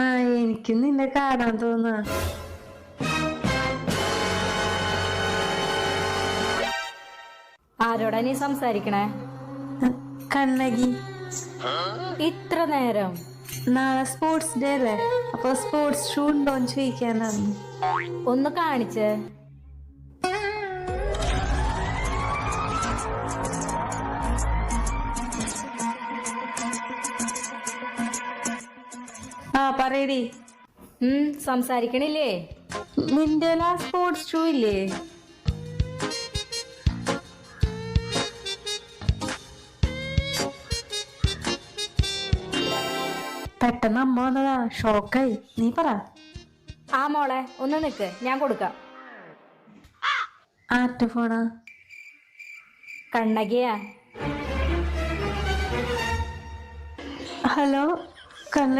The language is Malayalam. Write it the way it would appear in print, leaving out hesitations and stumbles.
ആ എനിക്ക് നിന്നെ കാണാൻ തോന്നാ. ആരോടാ നീ സംസാരിക്കണേ? കണ്ണകി. ഇത്ര നേരം? നാളെ സ്പോർട്സ് ഡേ അല്ലേ, അപ്പൊ സ്പോർട്സ് ഷൂ ഉണ്ടോന്ന് ചോദിക്കാനാണ്. ഒന്ന് കാണിച്ചേ. ആ പറയടി. സംസാരിക്കണില്ലേ? നിന്റെ സ്പോർട്സ് ഷൂ ഇല്ലേ? പെട്ടെന്ന് അമ്മ വന്നതാ, ഷോക്കായി. നീ പറ. ആ മോളെ ഒന്ന് നിക്ക്, ഞാൻ കൊടുക്കാം. ആറ്റ ഫോണാ? കണ്ണകിയാ. ഹലോ കണ്ണ